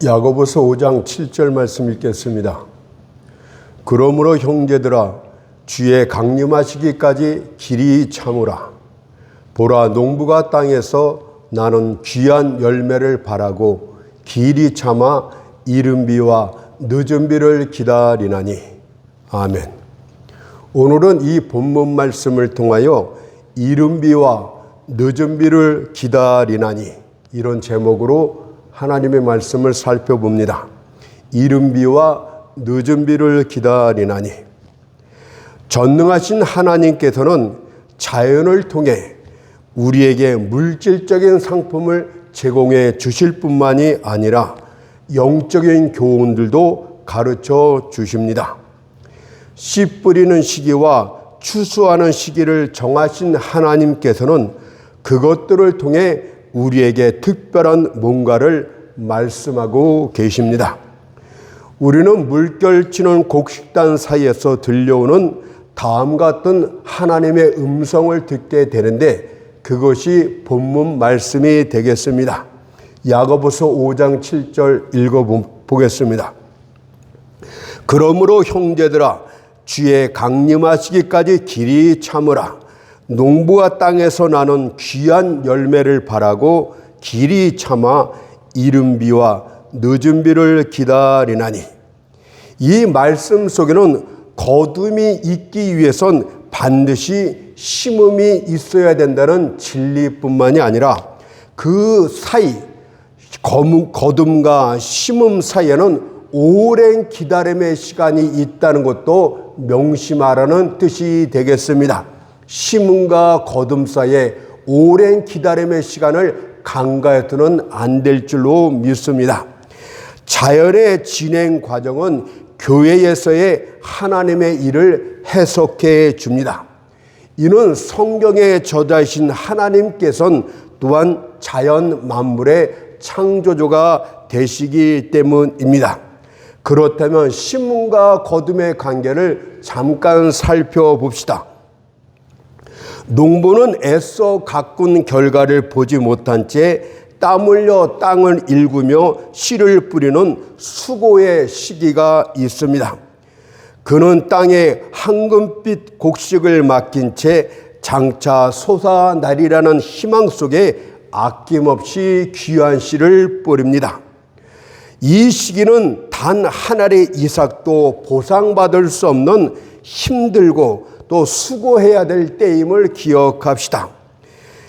야고보서 5장 7절 말씀 읽겠습니다. 그러므로 형제들아 주의 강림하시기까지 길이 참으라. 보라, 농부가 땅에서 나는 귀한 열매를 바라고 길이 참아 이른 비와 늦은 비를 기다리나니. 아멘. 오늘은 이 본문 말씀을 통하여 이른 비와 늦은 비를 기다리나니, 이런 제목으로 하나님의 말씀을 살펴봅니다. 이른 비와 늦은 비를 기다리나니. 전능하신 하나님께서는 자연을 통해 우리에게 물질적인 상품을 제공해 주실 뿐만이 아니라 영적인 교훈들도 가르쳐 주십니다. 씨 뿌리는 시기와 추수하는 시기를 정하신 하나님께서는 그것들을 통해 우리에게 특별한 뭔가를 말씀하고 계십니다. 우리는 물결치는 곡식단 사이에서 들려오는 다음 같은 하나님의 음성을 듣게 되는데, 그것이 본문 말씀이 되겠습니다. 야고보서 5장 7절 읽어보겠습니다. 그러므로 형제들아 주의 강림하시기까지 길이 참으라. 농부가 땅에서 나는 귀한 열매를 바라고 길이 참아 이른 비와 늦은 비를 기다리나니. 이 말씀 속에는 거둠이 있기 위해선 반드시 심음이 있어야 된다는 진리뿐만이 아니라 그 사이, 거둠과 심음 사이에는 오랜 기다림의 시간이 있다는 것도 명심하라는 뜻이 되겠습니다. 심음과 거둠 사이에 오랜 기다림의 시간을 간과해서는 안 될 줄로 믿습니다. 자연의 진행 과정은 교회에서의 하나님의 일을 해석해 줍니다. 이는 성경에 저자이신 하나님께서는 또한 자연 만물의 창조주가 되시기 때문입니다. 그렇다면 심음과 거둠의 관계를 잠깐 살펴봅시다. 농부는 애써 가꾼 결과를 보지 못한 채 땀 흘려 땅을 일구며 씨를 뿌리는 수고의 시기가 있습니다. 그는 땅에 황금빛 곡식을 맡긴 채 장차 솟아나리라는 희망 속에 아낌없이 귀한 씨를 뿌립니다. 이 시기는 단 한 알의 이삭도 보상받을 수 없는 힘들고 또 수고해야 될 때임을 기억합시다.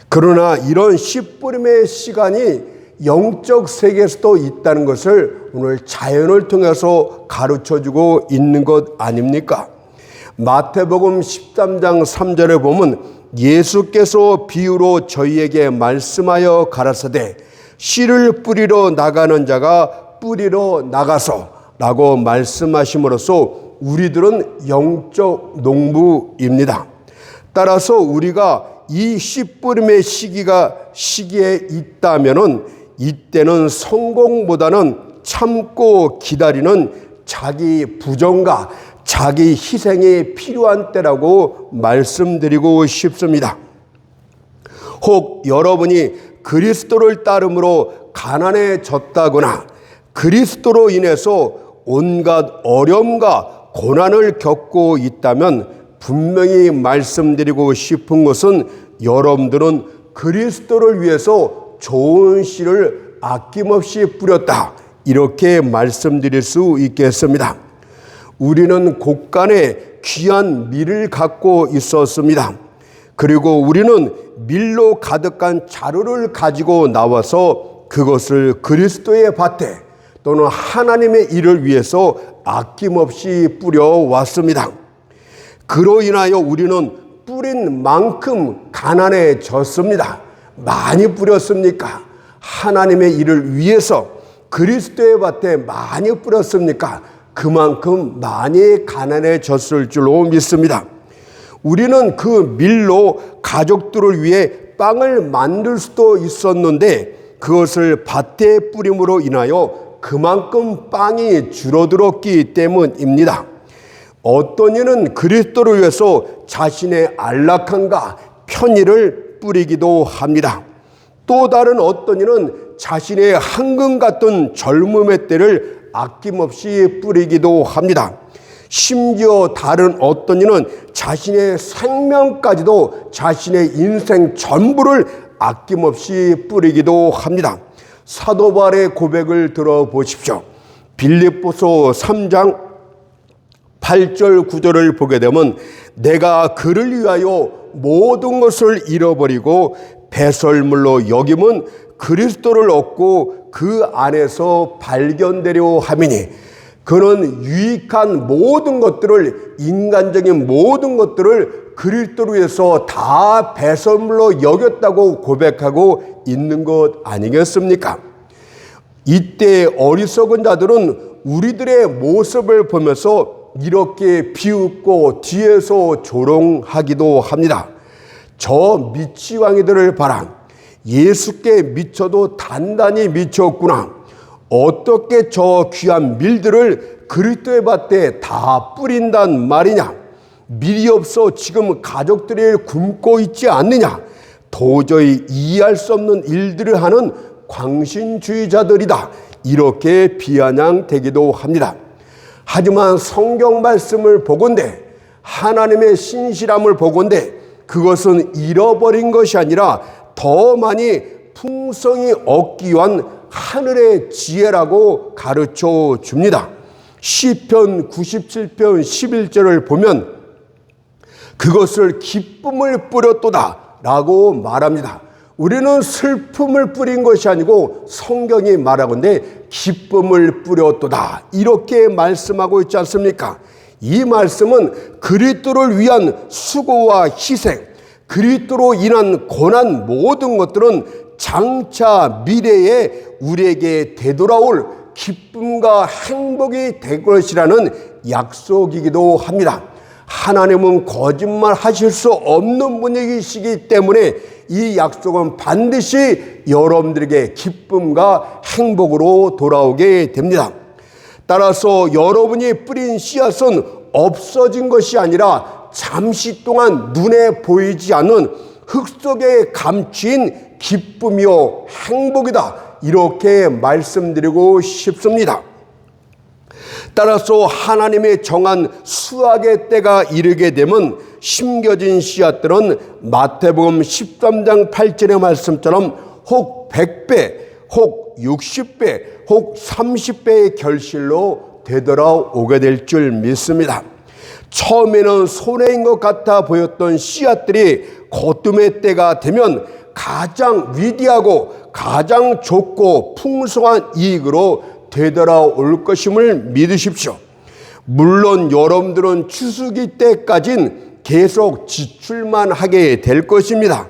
그러나 이런 씨 뿌림의 시간이 영적 세계에서도 있다는 것을 오늘 자연을 통해서 가르쳐주고 있는 것 아닙니까? 마태복음 13장 3절에 보면 예수께서 비유로 저희에게 말씀하여 가라사대 씨를 뿌리러 나가는 자가 뿌리러 나가서 라고 말씀하심으로써 우리들은 영적 농부입니다. 따라서 우리가 이 씨 뿌림의 시기에 있다면은 이때는 성공보다는 참고 기다리는 자기 부정과 자기 희생이 필요한 때라고 말씀드리고 싶습니다. 혹 여러분이 그리스도를 따름으로 가난해졌다거나 그리스도로 인해서 온갖 어려움과 고난을 겪고 있다면 분명히 말씀드리고 싶은 것은 여러분들은 그리스도를 위해서 좋은 씨를 아낌없이 뿌렸다, 이렇게 말씀드릴 수 있겠습니다. 우리는 곳간에 귀한 밀을 갖고 있었습니다. 그리고 우리는 밀로 가득한 자루를 가지고 나와서 그것을 그리스도의 밭에 또는 하나님의 일을 위해서 아낌없이 뿌려왔습니다. 그로 인하여 우리는 뿌린 만큼 가난해졌습니다. 많이 뿌렸습니까? 하나님의 일을 위해서 그리스도의 밭에 많이 뿌렸습니까? 그만큼 많이 가난해졌을 줄로 믿습니다. 우리는 그 밀로 가족들을 위해 빵을 만들 수도 있었는데 그것을 밭에 뿌림으로 인하여 그만큼 빵이 줄어들었기 때문입니다. 어떤 이는 그리스도를 위해서 자신의 안락함과 편의를 뿌리기도 합니다. 또 다른 어떤 이는 자신의 황금 같은 젊음의 때를 아낌없이 뿌리기도 합니다. 심지어 다른 어떤 이는 자신의 생명까지도 자신의 인생 전부를 아낌없이 뿌리기도 합니다. 사도 바울의 고백을 들어보십시오. 빌립보서 3장 8절 9절을 보게 되면 내가 그를 위하여 모든 것을 잃어버리고 배설물로 여김은 그리스도를 얻고 그 안에서 발견되려 함이니 그는 유익한 모든 것들을 인간적인 모든 것들을 그리스도를 위해서 다 배설물로 여겼다고 고백하고 있는 것 아니겠습니까? 이때 어리석은 자들은 우리들의 모습을 보면서 이렇게 비웃고 뒤에서 조롱하기도 합니다. 저 미치광이들을 봐라. 예수께 미쳐도 단단히 미쳤구나. 어떻게 저 귀한 밀들을 그리스도의 밭에 다 뿌린단 말이냐. 밀이 없어 지금 가족들이 굶고 있지 않느냐. 도저히 이해할 수 없는 일들을 하는 광신주의자들이다. 이렇게 비아냥되기도 합니다. 하지만 성경 말씀을 보건대 하나님의 신실함을 보건대 그것은 잃어버린 것이 아니라 더 많이 풍성히 얻기 위한 하늘의 지혜라고 가르쳐 줍니다. 시편 97편 11절을 보면 그것을 기쁨을 뿌렸도다 라고 말합니다. 우리는 슬픔을 뿌린 것이 아니고 성경이 말하건대 기쁨을 뿌렸도다 이렇게 말씀하고 있지 않습니까? 이 말씀은 그리스도를 위한 수고와 희생, 그리스도로 인한 고난 모든 것들은 장차 미래에 우리에게 되돌아올 기쁨과 행복이 될 것이라는 약속이기도 합니다. 하나님은 거짓말 하실 수 없는 분이시기 때문에 이 약속은 반드시 여러분들에게 기쁨과 행복으로 돌아오게 됩니다. 따라서 여러분이 뿌린 씨앗은 없어진 것이 아니라 잠시 동안 눈에 보이지 않는 흙 속에 감추인 기쁨이요 행복이다. 이렇게 말씀드리고 싶습니다. 따라서 하나님의 정한 수확의 때가 이르게 되면 심겨진 씨앗들은 마태복음 13장 8절의 말씀처럼 혹 100배, 혹 60배, 혹 30배의 결실로 되돌아오게 될 줄 믿습니다. 처음에는 손해인 것 같아 보였던 씨앗들이 거둠의 때가 되면 가장 위대하고 가장 좋고 풍성한 이익으로 되돌아올 것임을 믿으십시오. 물론 여러분들은 추수기 때까진 계속 지출만 하게 될 것입니다.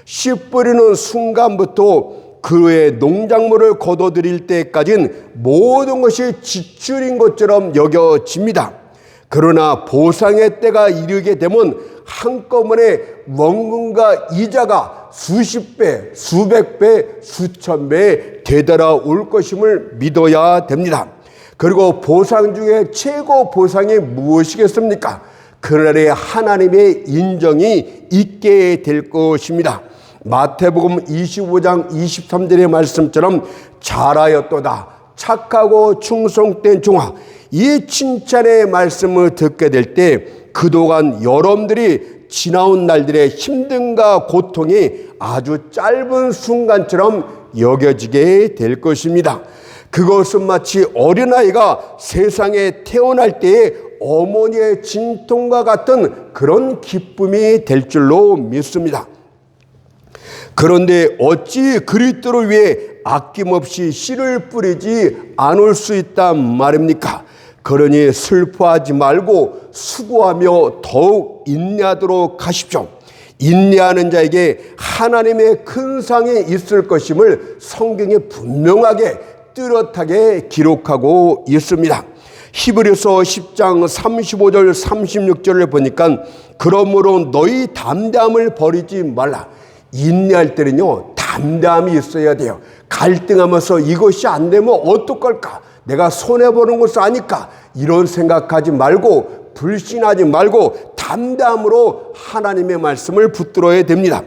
씨 뿌리는 순간부터 그의 농작물을 거둬들일 때까진 모든 것이 지출인 것처럼 여겨집니다. 그러나 보상의 때가 이르게 되면 한꺼번에 원금과 이자가 수십 배, 수백 배, 수천 배 되돌아올 것임을 믿어야 됩니다. 그리고 보상 중에 최고 보상이 무엇이겠습니까? 그날에 하나님의 인정이 있게 될 것입니다. 마태복음 25장 23절의 말씀처럼 잘하였도다 착하고 충성된 종아, 이 칭찬의 말씀을 듣게 될 때 그동안 여러분들이 지나온 날들의 힘듦과 고통이 아주 짧은 순간처럼 여겨지게 될 것입니다. 그것은 마치 어린아이가 세상에 태어날 때의 어머니의 진통과 같은 그런 기쁨이 될 줄로 믿습니다. 그런데 어찌 그리스도를 위해 아낌없이 씨를 뿌리지 않을 수 있단 말입니까? 그러니 슬퍼하지 말고 수고하며 더욱 인내하도록 하십시오. 인내하는 자에게 하나님의 큰 상이 있을 것임을 성경에 분명하게 뚜렷하게 기록하고 있습니다. 히브리서 10장 35절 36절을 보니까 그러므로 너희 담대함을 버리지 말라. 인내할 때는요 담대함이 있어야 돼요. 갈등하면서 이것이 안 되면 어떡할까? 내가 손해보는 것을 아니까 이런 생각하지 말고 불신하지 말고 담대함으로 하나님의 말씀을 붙들어야 됩니다.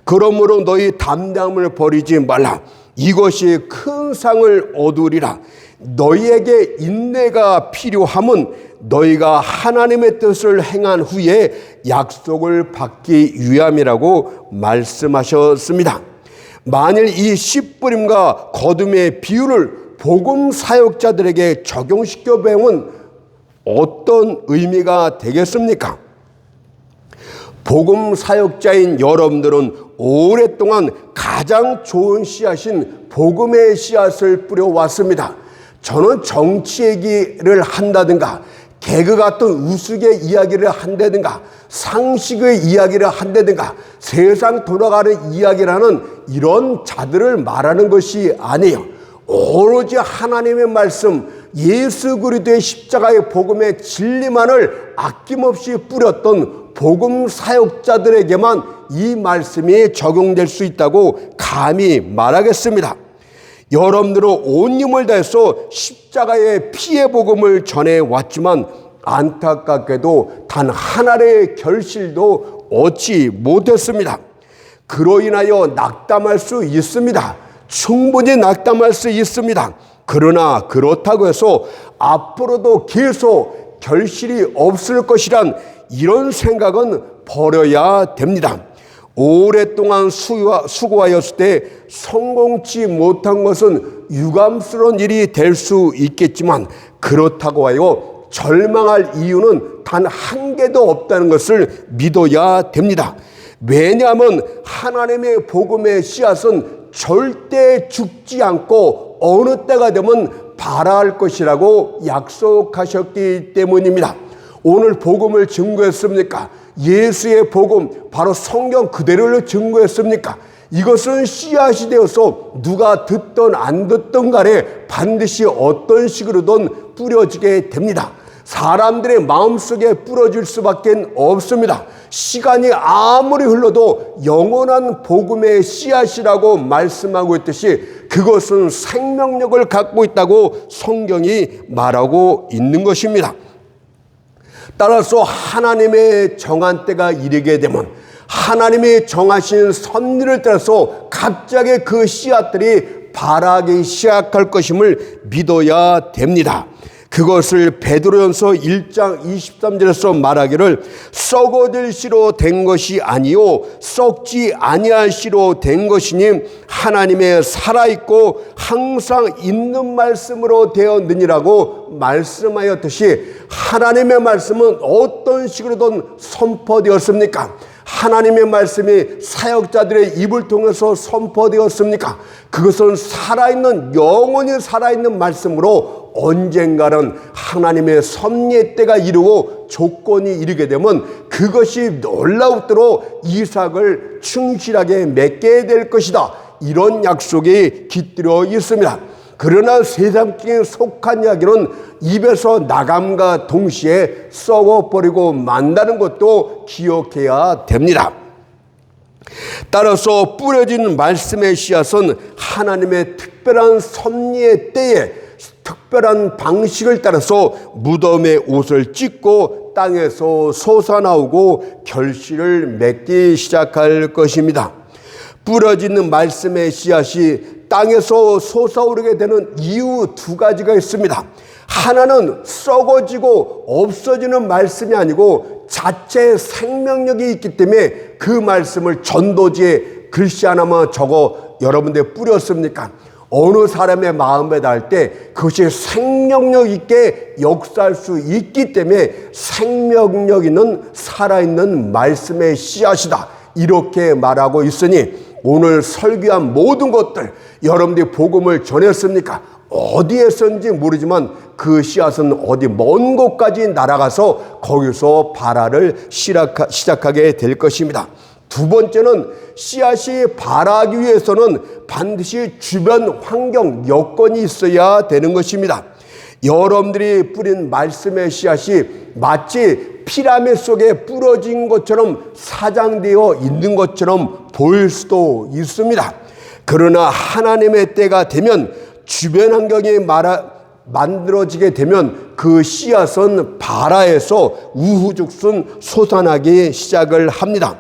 그러므로 너희 담대함을 버리지 말라. 이것이 큰 상을 얻으리라. 너희에게 인내가 필요함은 너희가 하나님의 뜻을 행한 후에 약속을 받기 위함이라고 말씀하셨습니다. 만일 이 씨 뿌림과 거둠의 비유를 복음 사역자들에게 적용시켜 보면 어떤 의미가 되겠습니까? 복음 사역자인 여러분들은 오랫동안 가장 좋은 씨앗인 복음의 씨앗을 뿌려왔습니다. 저는 정치 얘기를 한다든가 개그 같은 우스개 이야기를 한다든가 상식의 이야기를 한다든가 세상 돌아가는 이야기라는 이런 자들을 말하는 것이 아니에요. 오로지 하나님의 말씀, 예수 그리스도의 십자가의 복음의 진리만을 아낌없이 뿌렸던 복음 사역자들에게만 이 말씀이 적용될 수 있다고 감히 말하겠습니다. 여러분들은 온 힘을 다해서 십자가의 피의 복음을 전해왔지만 안타깝게도 단 하나의 결실도 얻지 못했습니다. 그로 인하여 낙담할 수 있습니다. 충분히 낙담할 수 있습니다. 그러나 그렇다고 해서 앞으로도 계속 결실이 없을 것이란 이런 생각은 버려야 됩니다. 오랫동안 수고하였을 때 성공치 못한 것은 유감스러운 일이 될 수 있겠지만 그렇다고 하여 절망할 이유는 단 한 개도 없다는 것을 믿어야 됩니다. 왜냐하면 하나님의 복음의 씨앗은 절대 죽지 않고 어느 때가 되면 발할 것이라고 약속하셨기 때문입니다. 오늘 복음을 증거했습니까? 예수의 복음, 바로 성경 그대로를 증거했습니까? 이것은 씨앗이 되어서 누가 듣던 안 듣던 간에 반드시 어떤 식으로든 뿌려지게 됩니다. 사람들의 마음속에 뿌려질 수밖에 없습니다. 시간이 아무리 흘러도 영원한 복음의 씨앗이라고 말씀하고 있듯이 그것은 생명력을 갖고 있다고 성경이 말하고 있는 것입니다. 따라서 하나님의 정한 때가 이르게 되면 하나님이 정하신 섭리를 따라서 갑자기 그 씨앗들이 발하기 시작할 것임을 믿어야 됩니다. 그것을 베드로전서 1장 23절에서 말하기를 썩어질 씨로 된 것이 아니요 썩지 아니할 씨로 된 것이니 하나님의 살아있고 항상 있는 말씀으로 되었느니라고 말씀하였듯이 하나님의 말씀은 어떤 식으로든 선포되었습니까? 하나님의 말씀이 사역자들의 입을 통해서 선포되었습니까? 그것은 살아있는 영원히 살아있는 말씀으로 언젠가는 하나님의 섭리의 때가 이르고 조건이 이르게 되면 그것이 놀라우도록 이삭을 충실하게 맺게 될 것이다. 이런 약속이 깃들어 있습니다. 그러나 세상에 속한 이야기는 입에서 나감과 동시에 썩어버리고 만다는 것도 기억해야 됩니다. 따라서 뿌려진 말씀의 씨앗은 하나님의 특별한 섭리의 때에 특별한 방식을 따라서 무덤에 옷을 찢고 땅에서 솟아나오고 결실을 맺기 시작할 것입니다. 뿌려지는 말씀의 씨앗이 땅에서 솟아오르게 되는 이유 두 가지가 있습니다. 하나는 썩어지고 없어지는 말씀이 아니고 자체 생명력이 있기 때문에 그 말씀을 전도지에 글씨 하나만 적어 여러분들 뿌렸습니까? 어느 사람의 마음에 닿을 때 그것이 생명력 있게 역사할 수 있기 때문에 생명력 있는 살아있는 말씀의 씨앗이다. 이렇게 말하고 있으니 오늘 설교한 모든 것들 여러분들이 복음을 전했습니까? 어디에서인지 모르지만 그 씨앗은 어디 먼 곳까지 날아가서 거기서 발화를 시작하게 될 것입니다. 두 번째는 씨앗이 발하기 위해서는 반드시 주변 환경 여건이 있어야 되는 것입니다. 여러분들이 뿌린 말씀의 씨앗이 마치 피라미드 속에 부러진 것처럼 사장되어 있는 것처럼 보일 수도 있습니다. 그러나 하나님의 때가 되면 주변 환경이 만들어지게 되면 그 씨앗은 발화해서 우후죽순 솟아나기 시작을 합니다.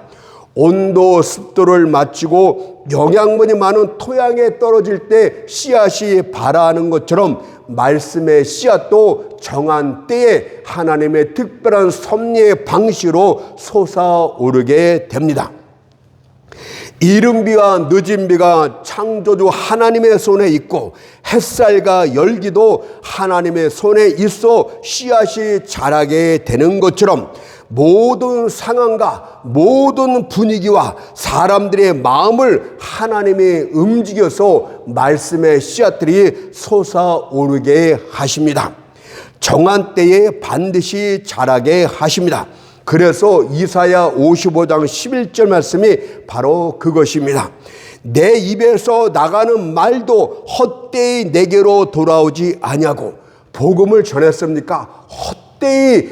온도, 습도를 맞추고 영양분이 많은 토양에 떨어질 때 씨앗이 발아하는 것처럼 말씀의 씨앗도 정한 때에 하나님의 특별한 섭리의 방식으로 솟아오르게 됩니다. 이른 비와 늦은 비가 창조주 하나님의 손에 있고 햇살과 열기도 하나님의 손에 있어 씨앗이 자라게 되는 것처럼 모든 상황과 모든 분위기와 사람들의 마음을 하나님이 움직여서 말씀의 씨앗들이 솟아오르게 하십니다. 정한 때에 반드시 자라게 하십니다. 그래서 이사야 55장 11절 말씀이 바로 그것입니다. 내 입에서 나가는 말도 헛되이 내게로 돌아오지 아니하고, 복음을 전했습니까? 헛되이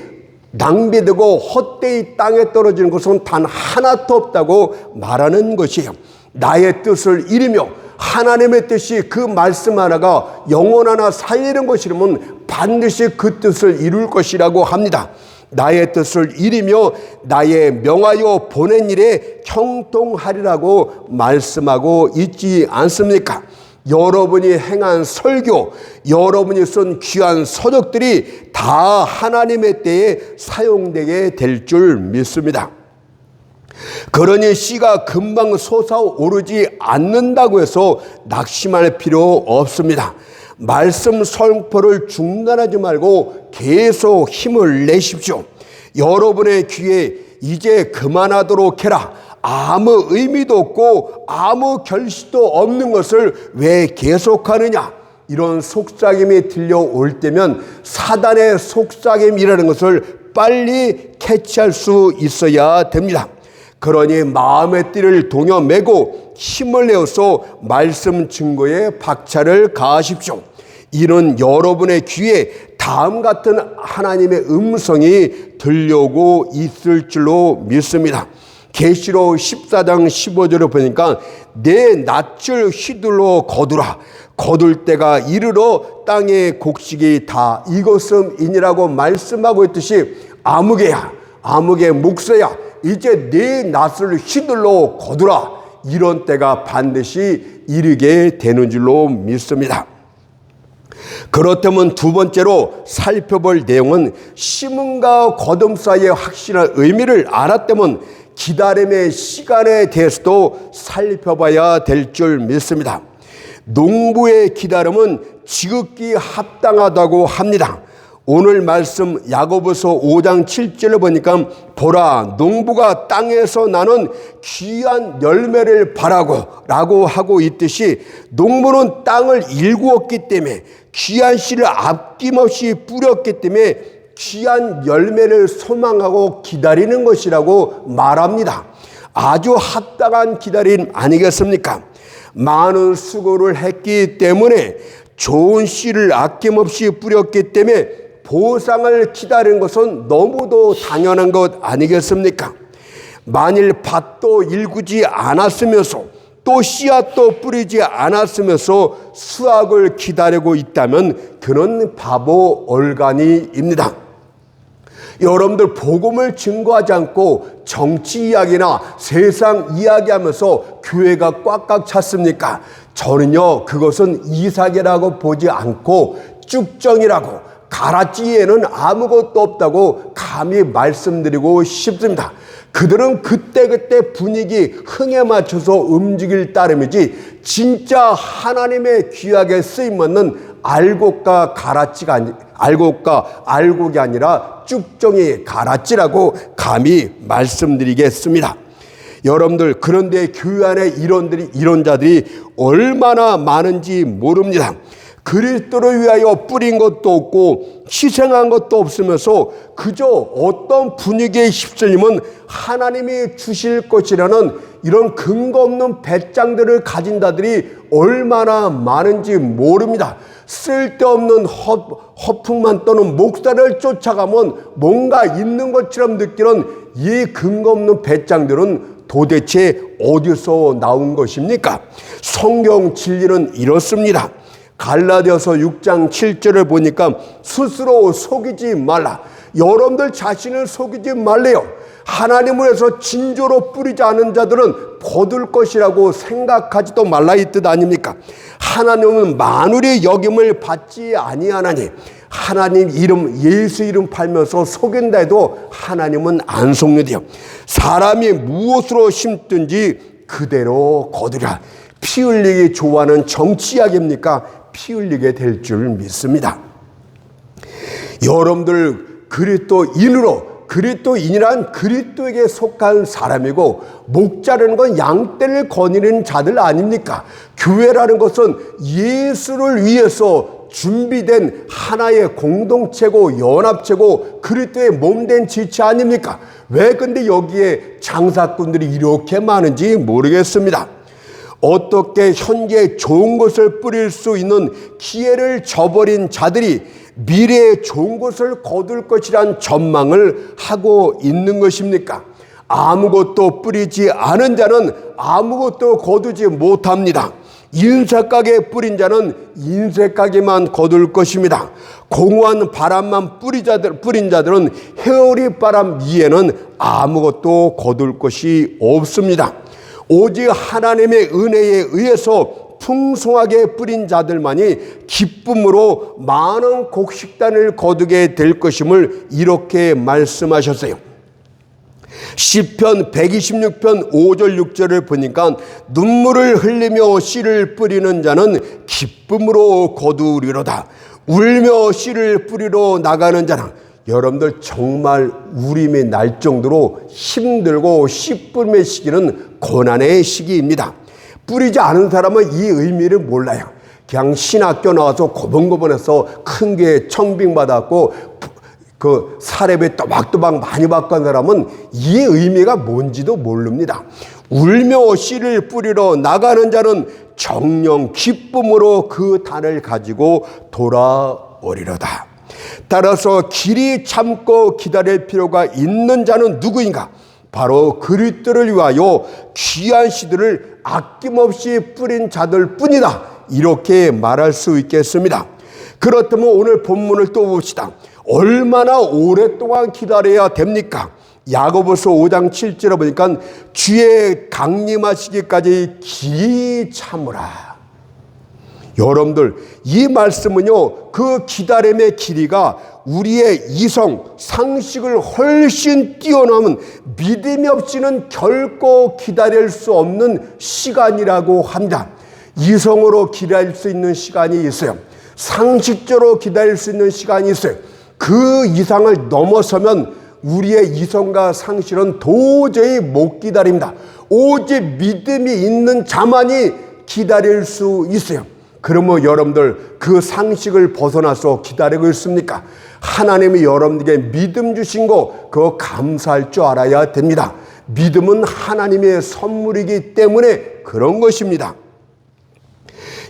낭비되고 헛되이 땅에 떨어지는 것은 단 하나도 없다고 말하는 것이에요. 나의 뜻을 이루며 하나님의 뜻이 그 말씀 하나가 영혼 하나 살리는 것이라면 반드시 그 뜻을 이룰 것이라고 합니다. 나의 뜻을 이루며 나의 명하여 보낸 일에 형통하리라고 말씀하고 있지 않습니까? 여러분이 행한 설교, 여러분이 쓴 귀한 서적들이 다 하나님의 때에 사용되게 될 줄 믿습니다. 그러니 씨가 금방 솟아오르지 않는다고 해서 낙심할 필요 없습니다. 말씀 선포를 중단하지 말고 계속 힘을 내십시오. 여러분의 귀에 이제 그만하도록 해라, 아무 의미도 없고 아무 결실도 없는 것을 왜 계속하느냐, 이런 속삭임이 들려올 때면 사단의 속삭임이라는 것을 빨리 캐치할 수 있어야 됩니다. 그러니 마음의 띠를 동여매고 힘을 내어서 말씀 증거에 박차를 가하십시오. 이는 여러분의 귀에 다음 같은 하나님의 음성이 들려오고 있을 줄로 믿습니다. 계시록 14장 15절을 보니까 내 낯을 휘둘러 거두라, 거둘 때가 이르러 땅의 곡식이 다 익었음이니라고 말씀하고 있듯이, 아무개야, 아무개 목사야, 이제 내 낯을 휘둘러 거두라, 이런 때가 반드시 이르게 되는 줄로 믿습니다. 그렇다면 두 번째로 살펴볼 내용은 심음과 거둠 사이의 확실한 의미를 알았다면 기다림의 시간에 대해서도 살펴봐야 될 줄 믿습니다. 농부의 기다림은 지극히 합당하다고 합니다. 오늘 말씀 야고보서 5장 7절을 보니까 보라, 농부가 땅에서 나는 귀한 열매를 바라고 라고 하고 있듯이, 농부는 땅을 일구었기 때문에 귀한 씨를 아낌없이 뿌렸기 때문에 귀한 열매를 소망하고 기다리는 것이라고 말합니다. 아주 합당한 기다림 아니겠습니까? 많은 수고를 했기 때문에, 좋은 씨를 아낌없이 뿌렸기 때문에 보상을 기다리는 것은 너무도 당연한 것 아니겠습니까? 만일 밭도 일구지 않았으면서 또 씨앗도 뿌리지 않았으면서 수확을 기다리고 있다면 그는 바보 얼간이입니다. 여러분들, 복음을 증거하지 않고 정치 이야기나 세상 이야기하면서 교회가 꽉꽉 찼습니까? 저는요, 그것은 이삭이라고 보지 않고 쭉정이라고, 가라지에는 아무것도 없다고 감히 말씀드리고 싶습니다. 그들은 그때그때 분위기, 흥에 맞춰서 움직일 따름이지 진짜 하나님의 귀하게 쓰임받는 알곡과 알곡이 아니라 쭉정이 가라지라고 감히 말씀드리겠습니다. 여러분들, 그런데 교회 안에 이런 자들이 얼마나 많은지 모릅니다. 그리스도를 위하여 뿌린 것도 없고 희생한 것도 없으면서 그저 어떤 분위기에 휩쓸리면 하나님이 주실 것이라는 이런 근거 없는 배짱들을 가진 자들이 얼마나 많은지 모릅니다. 쓸데없는 허풍만 떠는 목사를 쫓아가면 뭔가 있는 것처럼 느끼는 이 근거 없는 배짱들은 도대체 어디서 나온 것입니까? 성경 진리는 이렇습니다. 갈라디아서 6장 7절을 보니까 스스로 속이지 말라. 여러분들 자신을 속이지 말래요. 하나님을 위해서 진조로 뿌리지 않은 자들은 거둘 것이라고 생각하지도 말라 이 뜻 아닙니까? 하나님은 만물의 역임을 받지 아니하나니 하나님 이름 예수 이름 팔면서 속인다 해도 하나님은 안 속는데요. 사람이 무엇으로 심든지 그대로 거두라. 피 흘리기 좋아하는 정치약입니까? 피 흘리게 될 줄 믿습니다. 여러분들 그리스도인이란 그리스도에게 속한 사람이고, 목자라는 건 양떼를 거니는 자들 아닙니까? 교회라는 것은 예수를 위해서 준비된 하나의 공동체고 연합체고 그리스도의 몸된 지체 아닙니까? 왜 근데 여기에 장사꾼들이 이렇게 많은지 모르겠습니다. 어떻게 현재 좋은 것을 뿌릴 수 있는 기회를 저버린 자들이 미래에 좋은 것을 거둘 것이란 전망을 하고 있는 것입니까? 아무것도 뿌리지 않은 자는 아무것도 거두지 못합니다. 인색하게 뿌린 자는 인색하게만 거둘 것입니다. 공허한 바람만 뿌린 자들은 헤어리 바람 위에는 아무것도 거둘 것이 없습니다. 오직 하나님의 은혜에 의해서 풍성하게 뿌린 자들만이 기쁨으로 많은 곡식단을 거두게 될 것임을 이렇게 말씀하셨어요. 시편 126편 5절 6절을 보니까 눈물을 흘리며 씨를 뿌리는 자는 기쁨으로 거두리로다. 울며 씨를 뿌리러 나가는 자는, 여러분들 정말 울음이 날 정도로 힘들고 씨 뿌림의 시기는 고난의 시기입니다. 뿌리지 않은 사람은 이 의미를 몰라요. 그냥 신학교 나와서 고번고번해서 큰 교회 청빙받았고 그 사례비 또박또박 많이 받고 한 사람은 이 의미가 뭔지도 모릅니다. 울며 씨를 뿌리러 나가는 자는 정령 기쁨으로 그 단을 가지고 돌아오리로다. 따라서 길이 참고 기다릴 필요가 있는 자는 누구인가? 바로 그리스도를 위하여 귀한 씨들을 아낌없이 뿌린 자들 뿐이다. 이렇게 말할 수 있겠습니다. 그렇다면 오늘 본문을 또 봅시다. 얼마나 오랫동안 기다려야 됩니까? 야고보서 5장 7절에 보니까 주의 강림하시기까지 길이 참으라. 여러분들 이 말씀은요, 그 기다림의 길이가 우리의 이성, 상식을 훨씬 뛰어넘은 믿음이 없이는 결코 기다릴 수 없는 시간이라고 합니다. 이성으로 기다릴 수 있는 시간이 있어요. 상식적으로 기다릴 수 있는 시간이 있어요. 그 이상을 넘어서면 우리의 이성과 상식은 도저히 못 기다립니다. 오직 믿음이 있는 자만이 기다릴 수 있어요. 그러면 여러분들 그 상식을 벗어나서 기다리고 있습니까? 하나님이 여러분에게 믿음 주신 거 그거 감사할 줄 알아야 됩니다. 믿음은 하나님의 선물이기 때문에 그런 것입니다.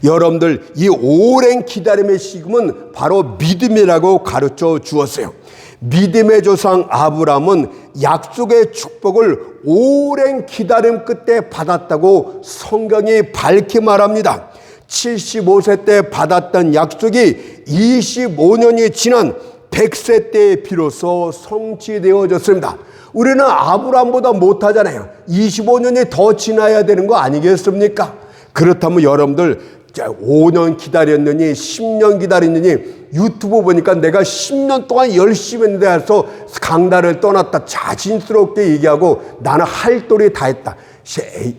여러분들 이 오랜 기다림의 시금은 바로 믿음이라고 가르쳐 주었어요. 믿음의 조상 아브라함은 약속의 축복을 오랜 기다림 끝에 받았다고 성경이 밝히 말합니다. 75세 때 받았던 약속이 25년이 지난 100세 때에 비로소 성취되어졌습니다. 우리는 아브라함보다 못하잖아요. 25년이 더 지나야 되는 거 아니겠습니까? 그렇다면 여러분들 5년 기다렸느니 10년 기다렸느니 유튜브 보니까 내가 10년 동안 열심히 했는데 해서 강단을 떠났다 자신스럽게 얘기하고 나는 할 도리 다 했다.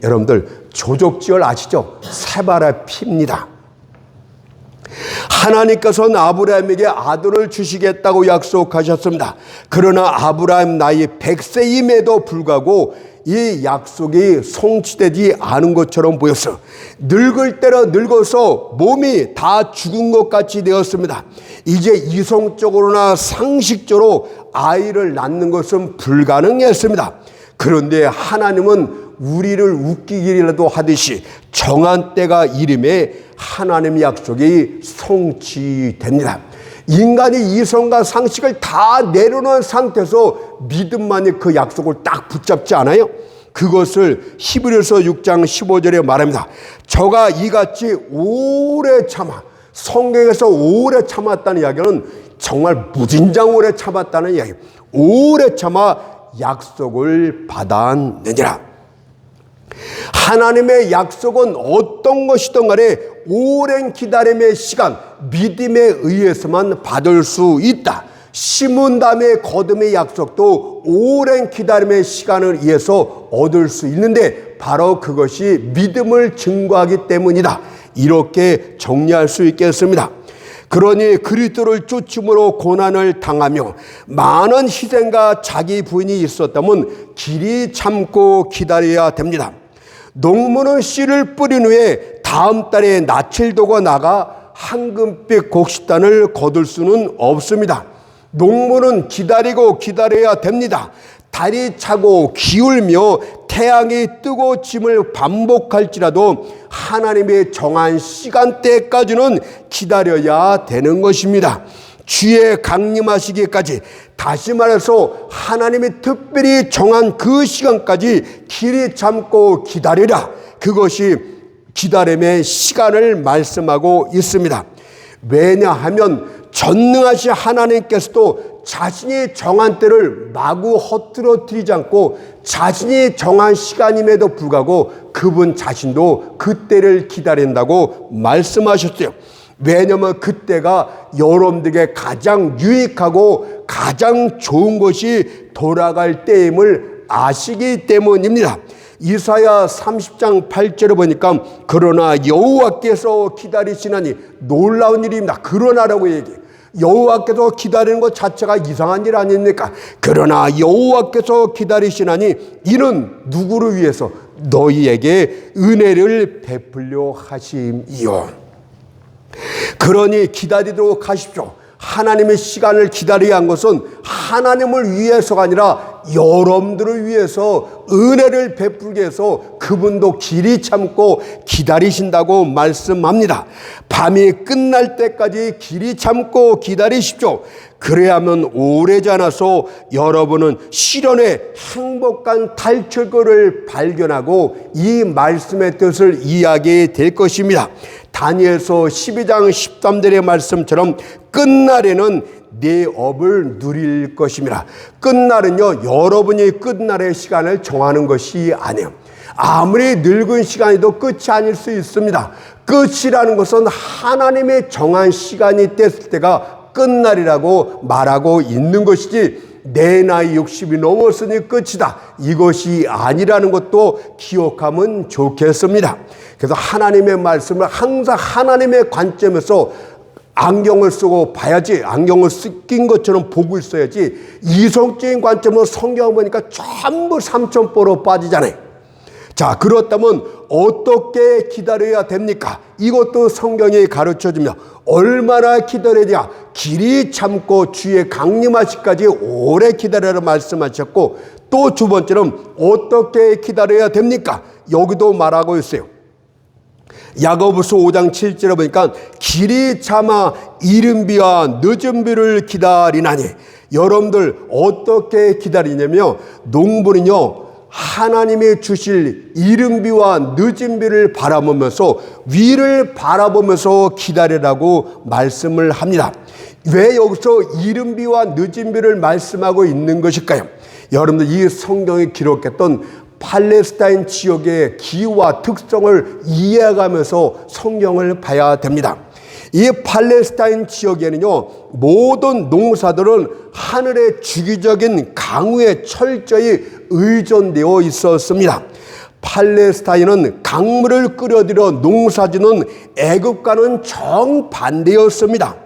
여러분들 조족지혈 아시죠? 새바라 핍니다. 하나님께서는 아브라함에게 아들을 주시겠다고 약속하셨습니다. 그러나 아브라함 나이 100세임에도 불구하고 이 약속이 성취되지 않은 것처럼 보였어요. 늙을 대로 늙어서 몸이 다 죽은 것 같이 되었습니다. 이제 이성적으로나 상식적으로 아이를 낳는 것은 불가능했습니다. 그런데 하나님은 우리를 웃기기라도 하듯이 정한 때가 이름에 하나님의 약속이 성취됩니다. 인간이 이성과 상식을 다 내려놓은 상태에서 믿음만이 그 약속을 딱 붙잡지 않아요? 그것을 히브리서 6장 15절에 말합니다. 저가 이같이 오래 참아 성경에서 오래 참았다는 이야기는 정말 무진장 오래 참았다는 이야기. 오래 참아 약속을 받았느니라. 하나님의 약속은 어떤 것이든 간에 오랜 기다림의 시간, 믿음에 의해서만 받을 수 있다. 심은 다음에 거둠의 약속도 오랜 기다림의 시간을 위해서 얻을 수 있는데 바로 그것이 믿음을 증거하기 때문이다. 이렇게 정리할 수 있겠습니다. 그러니 그리스도를 쫓음으로 고난을 당하며 많은 희생과 자기 부인이 있었다면 길이 참고 기다려야 됩니다. 농부는 씨를 뿌린 후에 다음 달에 낯을 두고 나가 황금빛 곡식단을 거둘 수는 없습니다. 농부는 기다리고 기다려야 됩니다. 달이 차고 기울며 태양이 뜨고 짐을 반복할지라도 하나님의 정한 시간대까지는 기다려야 되는 것입니다. 주의 강림하시기까지, 다시 말해서 하나님이 특별히 정한 그 시간까지 길이 참고 기다리라. 그것이 기다림의 시간을 말씀하고 있습니다. 왜냐하면 전능하신 하나님께서도 자신이 정한 때를 마구 허투루뜨리지 않고 자신이 정한 시간임에도 불구하고 그분 자신도 그때를 기다린다고 말씀하셨어요. 왜냐하면 그때가 여러분들에게 가장 유익하고 가장 좋은 것이 돌아갈 때임을 아시기 때문입니다. 이사야 30장 8절을 보니까 그러나 여호와께서 기다리시나니, 놀라운 일입니다. 그러나라고 얘기해요. 여호와께서 기다리는 것 자체가 이상한 일 아닙니까? 그러나 여호와께서 기다리시나니 이는 누구를 위해서? 너희에게 은혜를 베풀려 하심이요. 그러니 기다리도록 하십시오. 하나님의 시간을 기다려야 한 것은 하나님을 위해서가 아니라 여러분들을 위해서 은혜를 베풀기 위해서 그분도 길이 참고 기다리신다고 말씀합니다. 밤이 끝날 때까지 길이 참고 기다리십시오. 그래야만 오래지 않아서 여러분은 시련의 행복한 탈출구를 발견하고 이 말씀의 뜻을 이해하게 될 것입니다. 다니엘서 12장 13절의 말씀처럼 끝날에는 내 업을 누릴 것입니다. 끝날은요, 여러분이 끝날의 시간을 정하는 것이 아니에요. 아무리 늙은 시간이도 끝이 아닐 수 있습니다. 끝이라는 것은 하나님의 정한 시간이 됐을 때가 끝날이라고 말하고 있는 것이지, 내 나이 60이 넘었으니 끝이다, 이것이 아니라는 것도 기억하면 좋겠습니다. 그래서 하나님의 말씀을 항상 하나님의 관점에서 안경을 쓰고 봐야지, 안경을 낀 것처럼 보고 있어야지, 이성적인 관점으로 성경을 보니까 전부 삼천포로 빠지잖아요. 자, 그렇다면 어떻게 기다려야 됩니까? 이것도 성경이 가르쳐줍니다. 얼마나 기다려야 되냐? 길이 참고 주의 강림하시기까지 오래 기다려라 말씀하셨고, 또 두 번째는 어떻게 기다려야 됩니까? 여기도 말하고 있어요. 야고보서 5장 7절에 보니까 길이 참아 이른 비와 늦은 비를 기다리나니, 여러분들 어떻게 기다리냐면, 농부는요 하나님이 주실 이른 비와 늦은 비를 바라보면서 위를 바라보면서 기다리라고 말씀을 합니다. 왜 여기서 이른 비와 늦은 비를 말씀하고 있는 것일까요? 여러분들 이 성경에 기록했던 팔레스타인 지역의 기후와 특성을 이해하면서 성경을 봐야 됩니다. 이 팔레스타인 지역에는요, 모든 농사들은 하늘의 주기적인 강우에 철저히 의존되어 있었습니다. 팔레스타인은 강물을 끌어들여 농사짓는 애굽과는 정반대였습니다.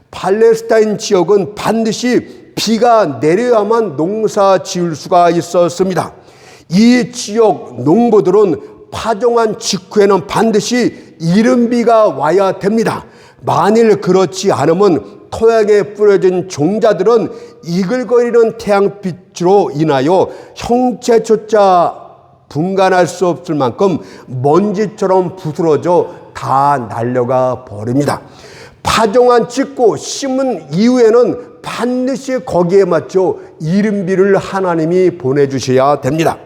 팔레스타인 지역은 반드시 비가 내려야만 농사 지을 수가 있었습니다. 이 지역 농부들은 파종한 직후에는 반드시 이른 비가 와야 됩니다. 만일 그렇지 않으면 토양에 뿌려진 종자들은 이글거리는 태양빛으로 인하여 형체조차 분간할 수 없을 만큼 먼지처럼 부스러져 다 날려가 버립니다. 파종한 직후 심은 이후에는 반드시 거기에 맞춰 이른 비를 하나님이 보내주셔야 됩니다.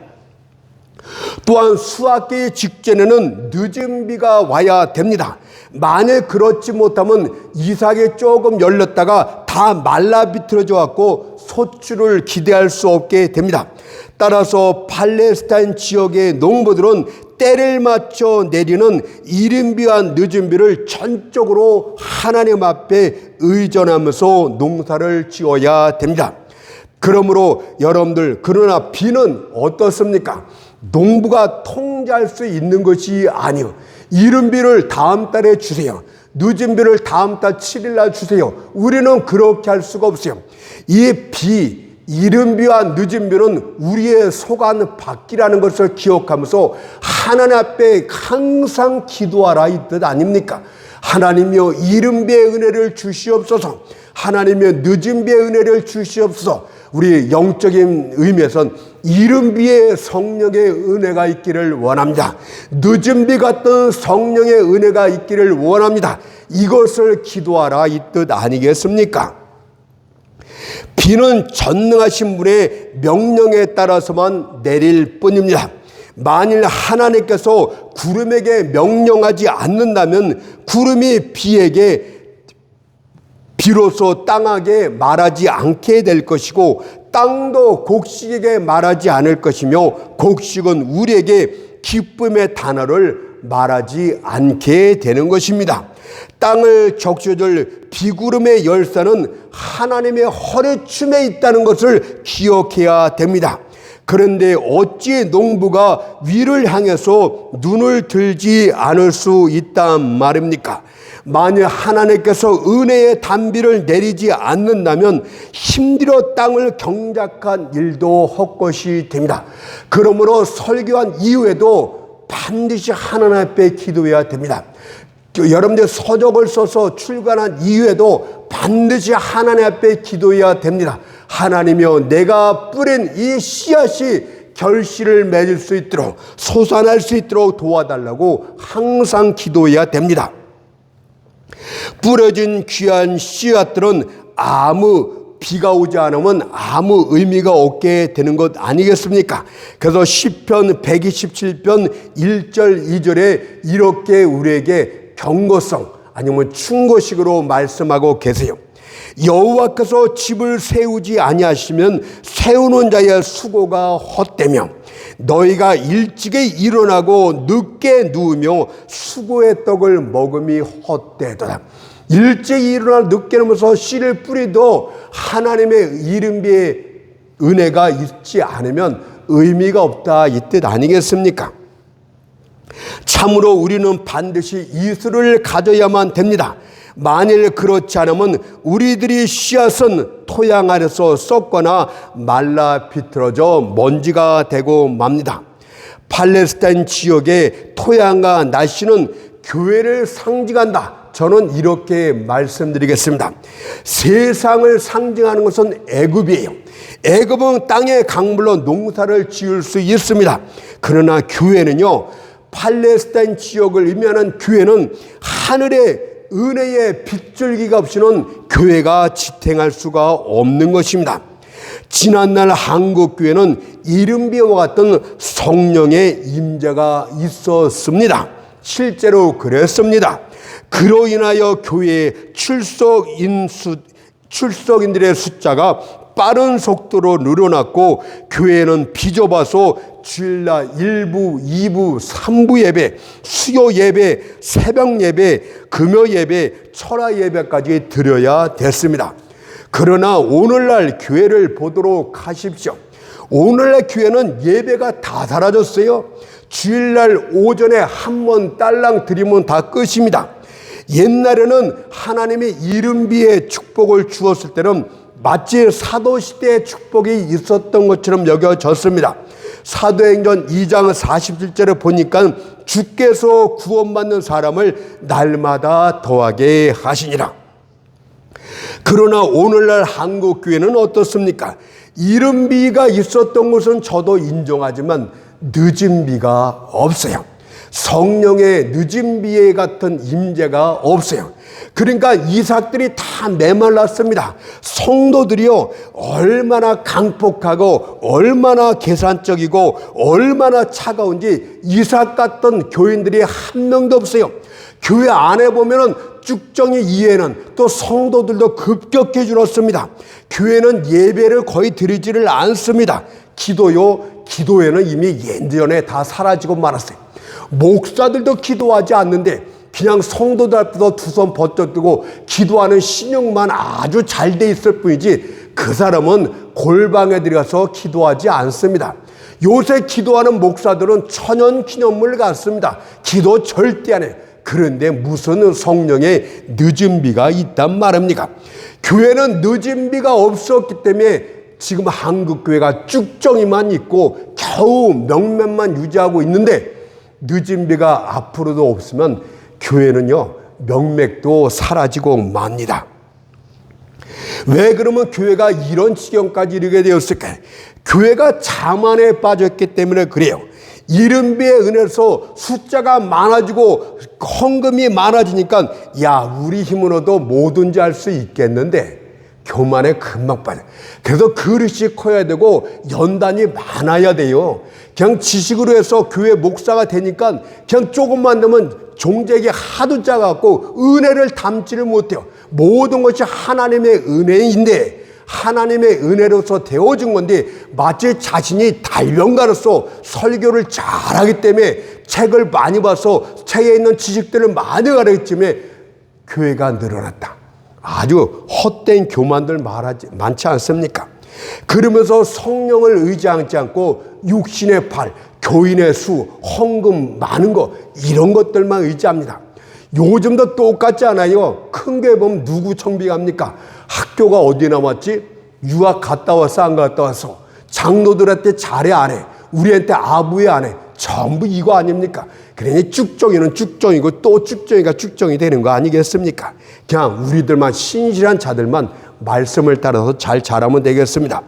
또한 수확기 직전에는 늦은 비가 와야 됩니다. 만약 그렇지 못하면 이삭이 조금 열렸다가 다 말라 비틀어져 갖고 소출을 기대할 수 없게 됩니다. 따라서 팔레스타인 지역의 농부들은 때를 맞춰 내리는 이른 비와 늦은 비를 전적으로 하나님 앞에 의존하면서 농사를 지어야 됩니다. 그러므로 여러분들, 그러나 비는 어떻습니까? 농부가 통제할 수 있는 것이 아니요. 이른 비를 다음 달에 주세요. 늦은 비를 다음 달 7일 날 주세요. 우리는 그렇게 할 수가 없어요. 이 비, 이른 비와 늦은 비는 우리의 소관 밖이라는 것을 기억하면서 하나님 앞에 항상 기도하라 이 뜻 아닙니까? 하나님이여 이른 비의 은혜를 주시옵소서. 하나님이여 늦은 비의 은혜를 주시옵소서. 우리 영적인 의미에선 이른 비의 성령의 은혜가 있기를 원합니다. 늦은 비 같은 성령의 은혜가 있기를 원합니다. 이것을 기도하라 이 뜻 아니겠습니까? 비는 전능하신 분의 명령에 따라서만 내릴 뿐입니다. 만일 하나님께서 구름에게 명령하지 않는다면 구름이 비에게 비로소 땅에게 말하지 않게 될 것이고 땅도 곡식에게 말하지 않을 것이며 곡식은 우리에게 기쁨의 단어를 말하지 않게 되는 것입니다. 땅을 적셔줄 비구름의 열쇠는 하나님의 허리춤에 있다는 것을 기억해야 됩니다. 그런데 어찌 농부가 위를 향해서 눈을 들지 않을 수 있단 말입니까? 만약 하나님께서 은혜의 단비를 내리지 않는다면 힘들어 땅을 경작한 일도 헛것이 됩니다. 그러므로 설교한 이후에도 반드시 하나님 앞에 기도해야 됩니다. 여러분들 서적을 써서 출간한 이후에도 반드시 하나님 앞에 기도해야 됩니다. 하나님이여 내가 뿌린 이 씨앗이 결실을 맺을 수 있도록 솟아날 수 있도록 도와달라고 항상 기도해야 됩니다. 뿌려진 귀한 씨앗들은 비가 오지 않으면 아무 의미가 없게 되는 것 아니겠습니까? 그래서 시편 127편 1절 2절에 이렇게 우리에게 경고성 아니면 충고식으로 말씀하고 계세요. 여호와께서 집을 세우지 아니하시면 세우는 자의 수고가 헛되며 너희가 일찍이 일어나고 늦게 누우며 수고의 떡을 먹음이 헛되도다. 일찍 일어나 늦게 누면서 씨를 뿌리도 하나님의 이른 비의 은혜가 있지 않으면 의미가 없다 이 뜻 아니겠습니까? 참으로 우리는 반드시 이슬을 가져야만 됩니다. 만일 그렇지 않으면 우리들이 씨앗은 토양 아래서 썩거나 말라 비틀어져 먼지가 되고 맙니다. 팔레스타인 지역의 토양과 날씨는 교회를 상징한다. 저는 이렇게 말씀드리겠습니다. 세상을 상징하는 것은 애굽이에요. 애굽은 땅의 강물로 농사를 지을 수 있습니다. 그러나 교회는요, 팔레스타인 지역을 의미하는 교회는 하늘의 은혜의 빗줄기가 없이는 교회가 지탱할 수가 없는 것입니다. 지난날 한국교회는 이른비와 같은 성령의 임재가 있었습니다. 실제로 그랬습니다. 그로 인하여 교회의 출석인들의 숫자가 빠른 속도로 늘어났고 교회는 비좁아서 주일날 1부, 2부, 3부 예배, 수요 예배, 새벽 예배, 금요 예배, 철야 예배까지 드려야 됐습니다. 그러나 오늘날 교회를 보도록 하십시오. 오늘날 교회는 예배가 다 사라졌어요. 주일날 오전에 한 번 딸랑 드리면 다 끝입니다. 옛날에는 하나님이 이른비의 축복을 주었을 때는 마치 사도시대의 축복이 있었던 것처럼 여겨졌습니다. 사도행전 2장 47절에 보니까 주께서 구원받는 사람을 날마다 더하게 하시니라. 그러나 오늘날 한국교회는 어떻습니까? 이른 비가 있었던 것은 저도 인정하지만 늦은 비가 없어요. 성령의 늦은 비에 같은 임재가 없어요. 그러니까 이삭들이 다 메말랐습니다. 성도들이요, 얼마나 강폭하고 얼마나 계산적이고 얼마나 차가운지 이삭 같은 교인들이 한 명도 없어요. 교회 안에 보면은 쭉정이 이해는 또 성도들도 급격히 줄었습니다. 교회는 예배를 거의 드리지를 않습니다. 기도회는 이미 예전에 다 사라지고 말았어요. 목사들도 기도하지 않는데 그냥 성도들 앞에서 두 손 번쩍 들고 기도하는 신용만 아주 잘 돼 있을 뿐이지 그 사람은 골방에 들어가서 기도하지 않습니다. 요새 기도하는 목사들은 천연기념물 같습니다. 기도 절대 안 해요. 그런데 무슨 성령의 늦은 비가 있단 말입니까? 교회는 늦은 비가 없었기 때문에 지금 한국교회가 쭉정이만 있고 겨우 명맥만 유지하고 있는데 늦은 비가 앞으로도 없으면 교회는요 명맥도 사라지고 맙니다. 왜 그러면 교회가 이런 지경까지 이르게 되었을까요? 교회가 자만에 빠졌기 때문에 그래요. 이른비의 은혜로서 숫자가 많아지고 헌금이 많아지니까 야 우리 힘으로도 뭐든지 할 수 있겠는데 교만에 금방 빠져. 그래서 그릇이 커야 되고 연단이 많아야 돼요. 그냥 지식으로 해서 교회 목사가 되니까 그냥 조금만 되면 종직이 하도 작아갖고 은혜를 담지를 못해요. 모든 것이 하나님의 은혜인데 하나님의 은혜로서 되어진 건데 마치 자신이 달변가로서 설교를 잘하기 때문에 책을 많이 봐서 책에 있는 지식들을 많이 알기 때문에 교회가 늘어났다. 아주 헛된 교만들 많지 않습니까? 그러면서 성령을 의지하지 않고 육신의 팔, 교인의 수, 헌금 많은 거 이런 것들만 의지합니다. 요즘도 똑같지 않아요? 큰 교회 보면 누구 청비합니까? 학교가 어디 남았지? 유학 갔다 왔어 안 갔다 왔어? 장로들한테 잘해 안 해? 우리한테 아부해 안 해? 전부 이거 아닙니까? 그러니 쭉정이는 쭉정이고 또 쭉정이가 쭉정이 되는 거 아니겠습니까? 그냥 우리들만 신실한 자들만 말씀을 따라서 잘 자라면 되겠습니다.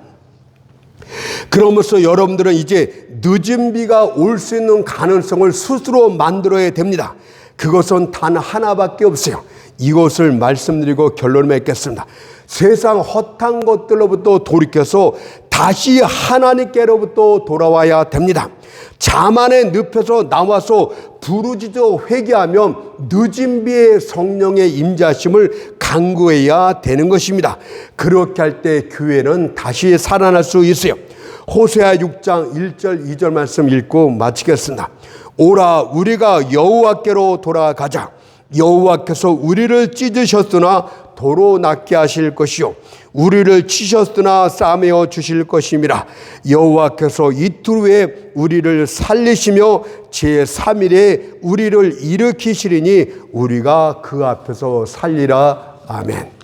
그러면서 여러분들은 이제 늦은 비가 올 수 있는 가능성을 스스로 만들어야 됩니다. 그것은 단 하나밖에 없어요. 이것을 말씀드리고 결론을 맺겠습니다. 세상 헛한 것들로부터 돌이켜서 다시 하나님께로부터 돌아와야 됩니다. 자만의 늪에서 나와서 부르짖어 회개하면 늦은 비의 성령의 임재하심을 간구해야 되는 것입니다. 그렇게 할 때 교회는 다시 살아날 수 있어요. 호세아 6장 1절 2절 말씀 읽고 마치겠습니다. 오라 우리가 여호와께로 돌아가자. 여호와께서 우리를 찢으셨으나 도로 낫게 하실 것이요 우리를 치셨으나 싸매어 주실 것임이라. 여호와께서 이틀 후에 우리를 살리시며 제3일에 우리를 일으키시리니 우리가 그 앞에서 살리라. 아멘.